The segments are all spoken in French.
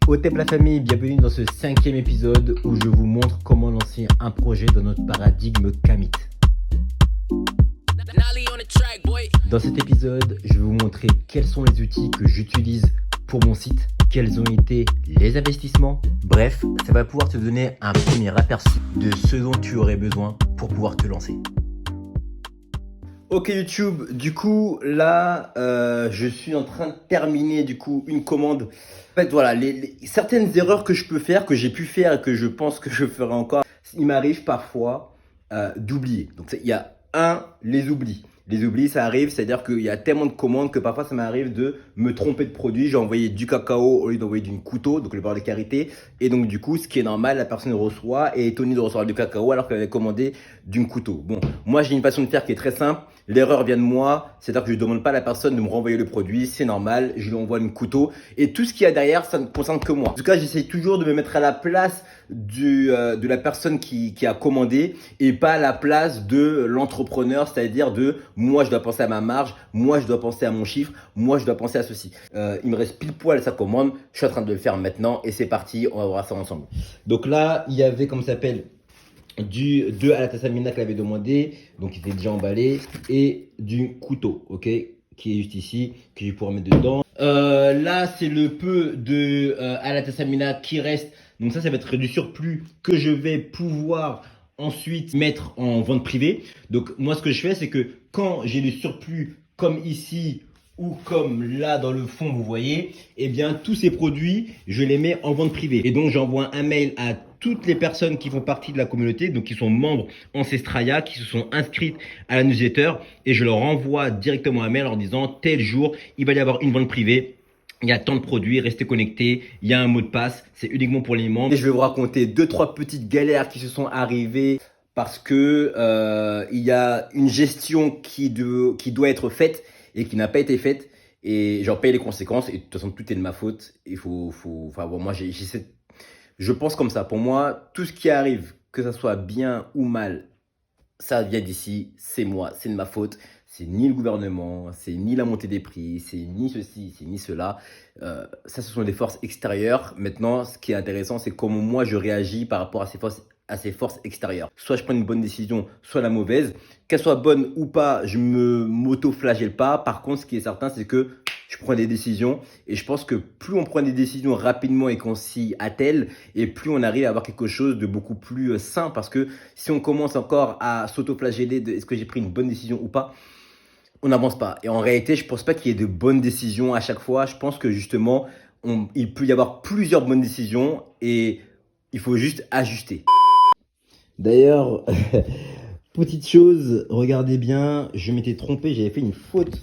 Otep la famille, bienvenue dans ce 5e épisode où je vous montre comment lancer un projet dans notre paradigme Kamit. Dans cet épisode, je vais vous montrer quels sont les outils que j'utilise pour mon site, quels ont été les investissements. Bref, ça va pouvoir te donner un premier aperçu de ce dont tu aurais besoin pour pouvoir te lancer. Ok YouTube, du coup là je suis en train de terminer du coup une commande. En fait voilà, certaines erreurs que je peux faire, que j'ai pu faire et que je pense que je ferai encore, il m'arrive parfois d'oublier. Donc il y a les oublis. Les oublis ça arrive, c'est-à-dire qu'il y a tellement de commandes que parfois ça m'arrive de me tromper de produit. J'ai envoyé du cacao au lieu d'envoyer d'une couteau, donc le beurre de karité. Et donc du coup ce qui est normal, la personne reçoit et est étonnée de recevoir du cacao alors qu'elle avait commandé d'une couteau. Bon, moi j'ai une façon de faire qui est très simple. L'erreur vient de moi, c'est-à-dire que je ne demande pas à la personne de me renvoyer le produit, c'est normal, je lui envoie une couteau. Et tout ce qu'il y a derrière, ça ne concerne que moi. En tout cas, j'essaie toujours de me mettre à la place de la personne qui a commandé et pas à la place de l'entrepreneur, c'est-à-dire de moi je dois penser à ma marge, moi je dois penser à mon chiffre, moi je dois penser à ceci. Il me reste pile poil sa commande, je suis en train de le faire maintenant et c'est parti, on va voir ça ensemble. Donc là, il y avait, comme ça s'appelle, du 2 à la tassamina qu'elle avait demandé, donc il était déjà emballé, et du couteau, ok, qui est juste ici, que je vais pouvoir mettre dedans. Là, c'est le peu de à la tassamina qui reste, donc ça va être du surplus que je vais pouvoir ensuite mettre en vente privée. Donc moi, ce que je fais, c'est que quand j'ai le surplus, comme ici, ou comme là dans le fond vous voyez, eh bien tous ces produits je les mets en vente privée et donc j'envoie un mail à toutes les personnes qui font partie de la communauté, donc qui sont membres Ancestraya, qui se sont inscrites à la newsletter, et je leur envoie directement un mail en leur disant tel jour il va y avoir une vente privée. Il y a tant de produits, restez connectés, il y a un mot de passe, c'est uniquement pour les membres. Et je vais vous raconter 2-3 petites galères qui se sont arrivées parce que il y a une gestion qui doit être faite et qui n'a pas été faite, et j'en paye les conséquences, et de toute façon tout est de ma faute. Enfin bon, moi je pense comme ça. Pour moi, tout ce qui arrive, que ça soit bien ou mal, ça vient d'ici, c'est moi, c'est de ma faute. C'est ni le gouvernement, c'est ni la montée des prix, c'est ni ceci, c'est ni cela. Ça, ce sont des forces extérieures. Maintenant, ce qui est intéressant, c'est comment moi je réagis par rapport à ces forces extérieures. Soit je prends une bonne décision, soit la mauvaise. Qu'elle soit bonne ou pas, je me m'auto-flagelle pas. Par contre, ce qui est certain, c'est que je prends des décisions, et je pense que plus on prend des décisions rapidement et qu'on s'y attelle, et plus on arrive à avoir quelque chose de beaucoup plus sain. Parce que si on commence encore à s'auto-flageller de est-ce que j'ai pris une bonne décision ou pas, on n'avance pas. Et en réalité, je pense pas qu'il y ait de bonnes décisions à chaque fois. Je pense que justement, il peut y avoir plusieurs bonnes décisions et il faut juste ajuster. D'ailleurs, petite chose, regardez bien, je m'étais trompé, j'avais fait une faute.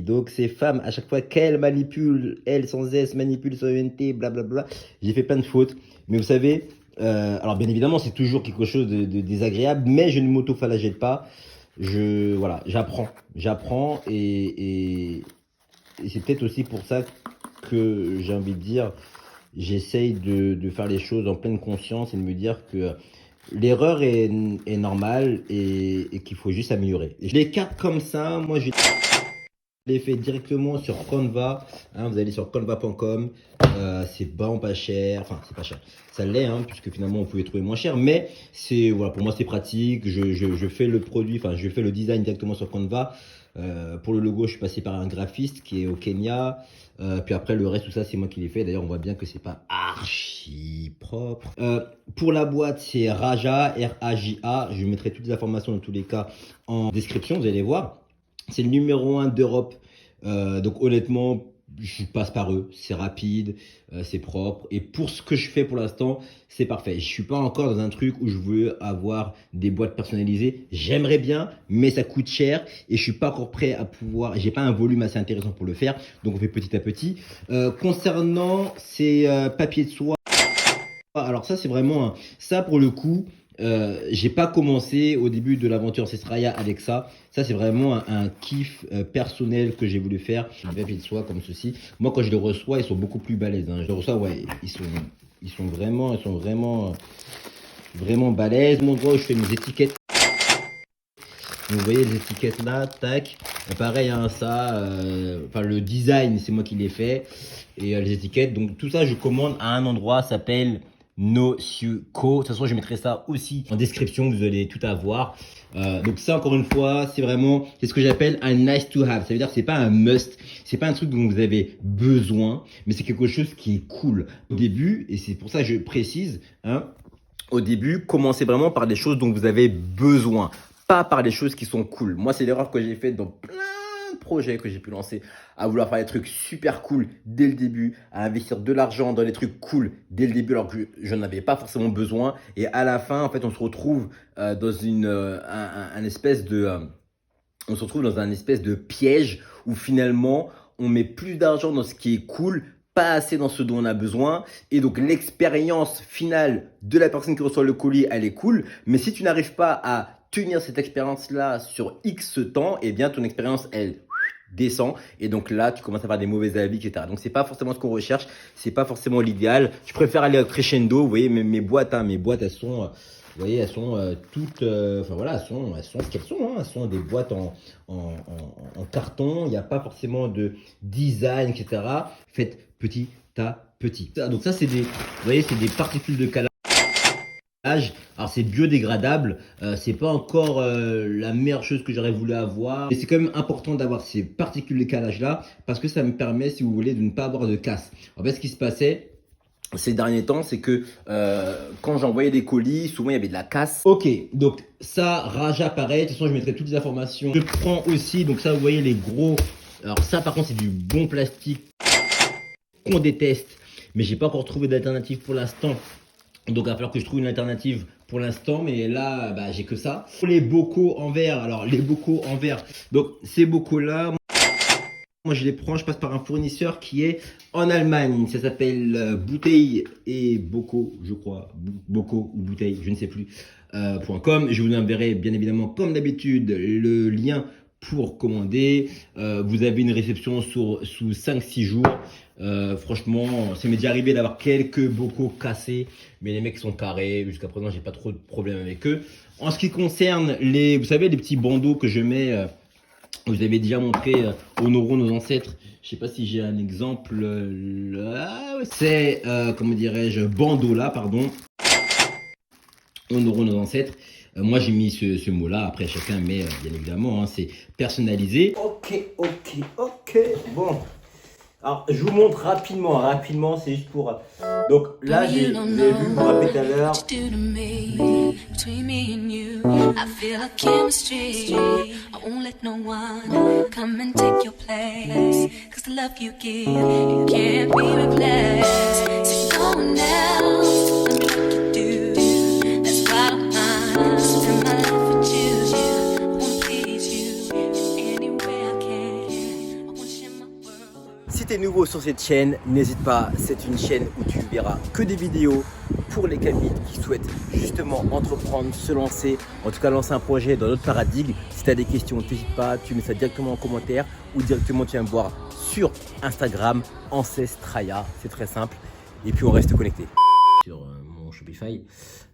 Donc ces femmes, à chaque fois qu'elles manipulent, elles sans S, manipulent sans ENT, blablabla, j'ai fait plein de fautes. Mais vous savez, alors bien évidemment, c'est toujours quelque chose de désagréable, mais je ne m'auto-flagelle pas. Voilà, j'apprends et c'est peut-être aussi pour ça que j'ai envie de dire, j'essaye de faire les choses en pleine conscience et de me dire que l'erreur est normale et qu'il faut juste améliorer. Je les cartes comme ça, moi je les fais directement sur Canva, hein, vous allez sur canva.com, c'est vraiment pas cher, enfin c'est pas cher, ça l'est, hein, puisque finalement on pouvait trouver moins cher, mais c'est, voilà, pour moi c'est pratique, je fais le produit, enfin je fais le design directement sur Canva. Pour le logo, je suis passé par un graphiste qui est au Kenya, puis après le reste tout ça c'est moi qui l'ai fait. D'ailleurs on voit bien que c'est pas archi propre. Pour la boîte c'est Raja, R-A-J-A, je mettrai toutes les informations dans tous les cas en description, vous allez voir. C'est le numéro 1 d'Europe, donc honnêtement, je passe par eux, c'est rapide, c'est propre. Et pour ce que je fais pour l'instant, c'est parfait. Je suis pas encore dans un truc où je veux avoir des boîtes personnalisées. J'aimerais bien, mais ça coûte cher et je suis pas encore prêt à pouvoir, j'ai pas un volume assez intéressant pour le faire. Donc on fait petit à petit. Concernant ces papiers de soie, alors ça c'est vraiment, ça pour le coup, j'ai pas commencé au début de l'aventure Ancestraya avec ça. Ça c'est vraiment un kiff personnel que j'ai voulu faire. Des papiers de soie comme ceci. Moi quand je les reçois, ils sont beaucoup plus balèzes, hein. Je les reçois, ouais, ils sont vraiment balèzes. Mon endroit où je fais mes étiquettes. vous voyez les étiquettes là, tac. Pareil, hein, ça, le design, c'est moi qui l'ai fait. Et les étiquettes, donc tout ça, je commande à un endroit, ça s'appelle Nosuko. De toute façon, je mettrai ça aussi en description, vous allez tout avoir. Donc ça, encore une fois, c'est ce que j'appelle un nice to have. Ça veut dire que c'est pas un must, c'est pas un truc dont vous avez besoin, mais c'est quelque chose qui est cool. Au début, et c'est pour ça que je précise, hein, au début, commencez vraiment par des choses dont vous avez besoin, pas par des choses qui sont cool. Moi, c'est l'erreur que j'ai faite dans plein de projets que j'ai pu lancer, à vouloir faire des trucs super cool dès le début, à investir de l'argent dans des trucs cool dès le début alors que je n'en avais pas forcément besoin. Et à la fin, en fait, on se retrouve dans on se retrouve dans un espèce de piège où finalement, on met plus d'argent dans ce qui est cool, pas assez dans ce dont on a besoin. Et donc, l'expérience finale de la personne qui reçoit le colis, elle est cool. Mais si tu n'arrives pas à tenir cette expérience-là sur X temps, eh bien, ton expérience, elle descend. Et donc là, tu commences à avoir des mauvais avis, etc. Donc, c'est pas forcément ce qu'on recherche. C'est pas forcément l'idéal. Je préfère aller crescendo. Vous voyez, mes boîtes, elles sont... Vous voyez, elles sont toutes, enfin voilà, elles sont ce qu'elles sont, hein. Elles sont des boîtes en carton. Il n'y a pas forcément de design, etc. Faites petit à petit. Donc ça, vous voyez, c'est des particules de calage. Alors c'est biodégradable, c'est pas encore la meilleure chose que j'aurais voulu avoir. Mais c'est quand même important d'avoir ces particules de calage là parce que ça me permet, si vous voulez, de ne pas avoir de casse. En fait, ce qui se passait ces derniers temps, c'est que quand j'envoyais des colis, souvent il y avait de la casse. Ok, donc ça, Raja pareil, de toute façon je mettrai toutes les informations. Je prends aussi, donc ça vous voyez les gros, alors ça par contre c'est du bon plastique qu'on déteste, mais j'ai pas encore trouvé d'alternative pour l'instant. Donc il va falloir que je trouve une alternative pour l'instant, mais là bah, j'ai que ça. Pour les bocaux en verre, alors les bocaux en verre, donc ces bocaux là, moi je les prends, je passe par un fournisseur qui est en Allemagne. Ça s'appelle Bouteille et Bocaux, je crois. Bocaux ou Bouteille, je ne sais plus. .com. Je vous enverrai bien évidemment comme d'habitude le lien pour commander. Vous avez une réception sous 5-6 jours. Franchement, ça m'est déjà arrivé d'avoir quelques bocaux cassés, mais les mecs sont carrés. Jusqu'à présent, j'ai pas trop de problème avec eux. En ce qui concerne vous savez, les petits bandeaux que je mets... vous avez déjà montré Honorons nos ancêtres. Je sais pas si j'ai un exemple là. C'est, comment dirais-je, bandeau là, pardon. Honorons nos ancêtres. Moi, j'ai mis ce mot-là. Après, chacun met, bien évidemment, hein, c'est personnalisé. Ok. Bon. Alors, je vous montre rapidement, c'est juste pour... Donc là, j'ai vu, vous me rappelez tout à l'heure. Si tu es nouveau sur cette chaîne, n'hésite pas, c'est une chaîne où tu verras que des vidéos pour les cabides qui souhaitent justement entreprendre, se lancer, en tout cas lancer un projet dans notre paradigme. Si tu as des questions, n'hésite pas, tu mets ça directement en commentaire ou directement tu viens me voir sur Instagram, Ancestraya, c'est très simple. Et puis on reste connecté. Sur mon Shopify.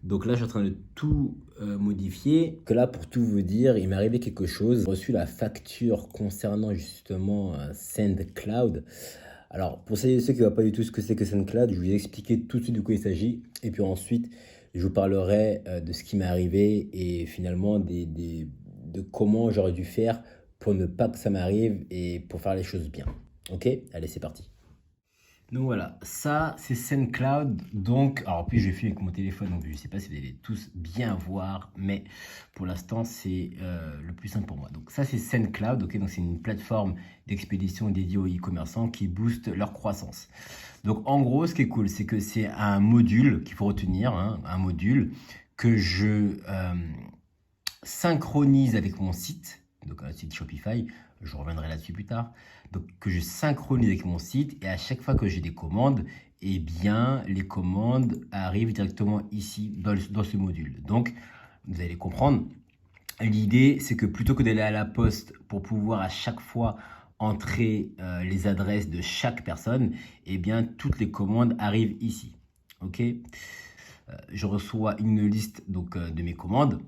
Donc là, je suis en train de tout modifier. Que là, pour tout vous dire, il m'est arrivé quelque chose. J'ai reçu la facture concernant justement SendCloud. Alors, pour ceux qui ne voient pas du tout ce que c'est que SendCloud, je vais vous expliquer tout de suite de quoi il s'agit. Et puis ensuite, je vous parlerai de ce qui m'est arrivé et finalement de comment j'aurais dû faire pour ne pas que ça m'arrive et pour faire les choses bien. Ok? Allez, c'est parti. Donc voilà, ça c'est SendCloud. Donc, alors puis je vais filmer avec mon téléphone, donc je ne sais pas si vous allez tous bien voir, mais pour l'instant c'est le plus simple pour moi. Donc ça c'est SendCloud, ok, donc c'est une plateforme d'expédition dédiée aux e-commerçants qui booste leur croissance. Donc en gros, ce qui est cool, c'est que c'est un module qu'il faut retenir, hein, un module que je synchronise avec mon site, donc un site Shopify. Je reviendrai là-dessus plus tard. Donc, que je synchronise avec mon site et à chaque fois que j'ai des commandes, eh bien, les commandes arrivent directement ici dans ce module. Donc, vous allez comprendre. L'idée, c'est que plutôt que d'aller à la poste pour pouvoir à chaque fois entrer les adresses de chaque personne, eh bien, toutes les commandes arrivent ici. Ok. Je reçois une liste donc de mes commandes.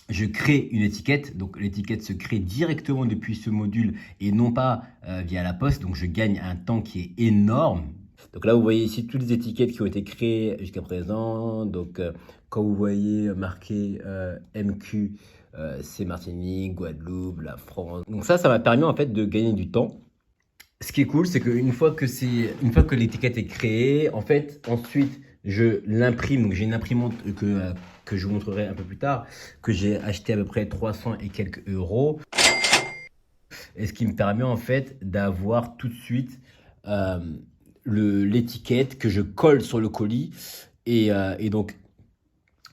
je crée une étiquette. Donc l'étiquette se crée directement depuis ce module et non pas via la poste. Donc je gagne un temps qui est énorme. Donc là, vous voyez ici toutes les étiquettes qui ont été créées jusqu'à présent. Donc quand vous voyez marqué MQ, c'est Martinique, Guadeloupe, la France. Donc ça m'a permis en fait de gagner du temps. Ce qui est cool, c'est qu'une fois que l'étiquette est créée, en fait, ensuite, je l'imprime. Donc, j'ai une imprimante que je vous montrerai un peu plus tard, que j'ai acheté à peu près 300 et quelques euros. Et ce qui me permet, en fait, d'avoir tout de suite l'étiquette que je colle sur le colis. Et donc,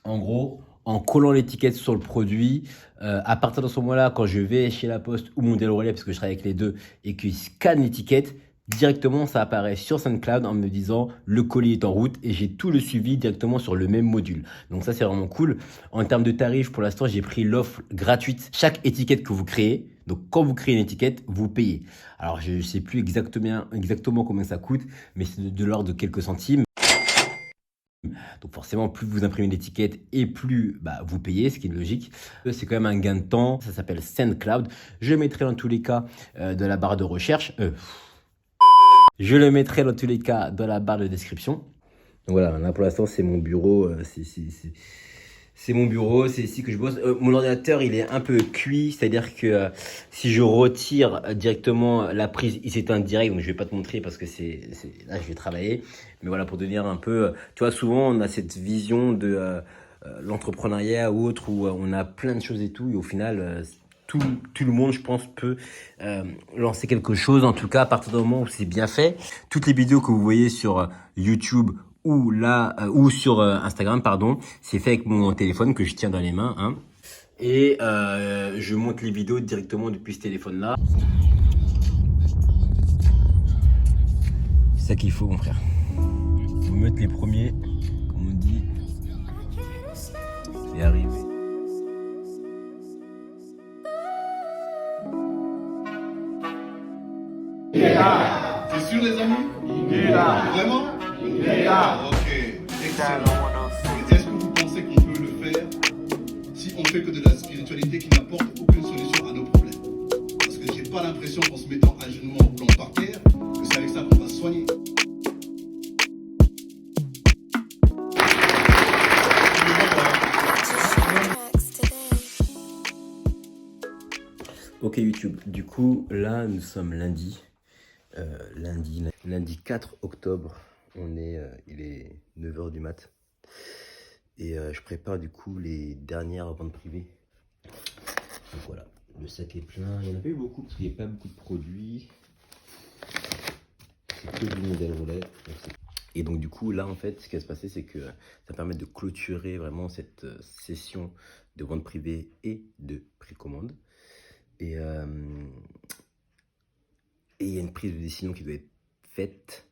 en gros, en collant l'étiquette sur le produit, à partir de ce moment-là, quand je vais chez La Poste ou Mondial Relais, parce que je travaille avec les deux, et qu'ils scannent l'étiquette, directement ça apparaît sur SoundCloud en me disant le colis est en route et j'ai tout le suivi directement sur le même module. Donc ça c'est vraiment cool. En termes de tarifs, pour l'instant j'ai pris l'offre gratuite. Chaque étiquette que vous créez, donc quand vous créez une étiquette, vous payez. Alors je ne sais plus exactement combien ça coûte, mais c'est de l'ordre de quelques centimes. Donc forcément, plus vous imprimez l'étiquette et plus vous payez, ce qui est logique. C'est quand même un gain de temps. Ça s'appelle SoundCloud. Je mettrai dans tous les cas de la barre de recherche. Je le mettrai dans tous les cas dans la barre de description. Donc voilà, là pour l'instant c'est mon bureau. C'est mon bureau, c'est ici que je bosse. Mon ordinateur, il est un peu cuit, c'est-à-dire que si je retire directement la prise, il s'éteint direct, donc je vais pas te montrer parce que là je vais travailler. Mais voilà, pour devenir un peu, tu vois, souvent on a cette vision de l'entrepreneuriat ou autre où on a plein de choses et tout, et au final, tout le monde, je pense, peut lancer quelque chose, en tout cas à partir du moment où c'est bien fait. Toutes les vidéos que vous voyez sur YouTube ou sur Instagram, pardon, c'est fait avec mon téléphone que je tiens dans les mains, hein. Et je monte les vidéos directement depuis ce téléphone-là. C'est ça qu'il faut, mon frère. Il faut mettre les premiers, comme on dit, et arriver. Il est là. C'est sûr les amis? Il est là. Vraiment? Il est là. Ok, excellent. Est-ce que vous pensez qu'on peut le faire si on fait que de la spiritualité qui n'apporte aucune solution à nos problèmes? Parce que j'ai pas l'impression qu'en se mettant à genoux en roulant par terre, que c'est avec ça qu'on va se soigner. Ok YouTube, du coup là nous sommes lundi 4 octobre, il est 9h du mat et je prépare du coup les dernières ventes privées. Donc voilà, le sac est plein, il n'y en a pas eu beaucoup parce qu'il n'y a pas beaucoup de produits, c'est que du Mondial Relais. Et donc du coup là en fait ce qui va se passer c'est que ça permet de clôturer vraiment cette session de vente privée et de précommande. Et il y a une prise de décision qui doit être faite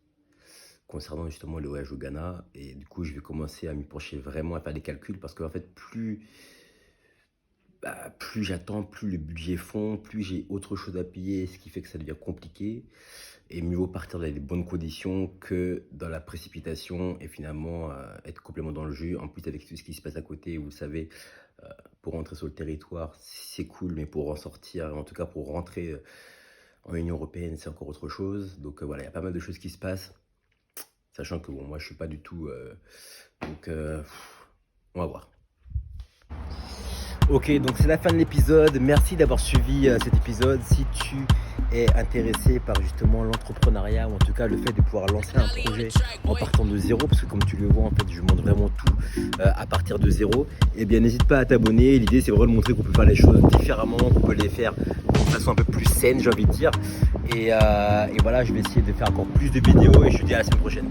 concernant justement le voyage au Ghana. Et du coup, je vais commencer à m'y pencher vraiment, à faire des calculs. Parce qu'en fait, plus j'attends, plus le budget fond, plus j'ai autre chose à payer, ce qui fait que ça devient compliqué. Et mieux vaut partir dans les bonnes conditions que dans la précipitation et finalement être complètement dans le jus. En plus, avec tout ce qui se passe à côté, vous le savez, pour rentrer sur le territoire, c'est cool, mais pour en sortir, en tout cas pour rentrer en Union Européenne, c'est encore autre chose. Donc voilà, il y a pas mal de choses qui se passent, sachant que bon, moi je suis pas du tout... donc on va voir. Ok, donc c'est la fin de l'épisode. Merci d'avoir suivi cet épisode. Si tu es intéressé par justement l'entrepreneuriat ou en tout cas le fait de pouvoir lancer un projet en partant de zéro, parce que comme tu le vois en fait je montre vraiment tout à partir de zéro, et bien n'hésite pas à t'abonner. L'idée c'est vraiment de montrer qu'on peut faire les choses différemment, qu'on peut les faire d'une façon un peu plus saine, j'ai envie de dire. Et voilà, je vais essayer de faire encore plus de vidéos et je te dis à la semaine prochaine.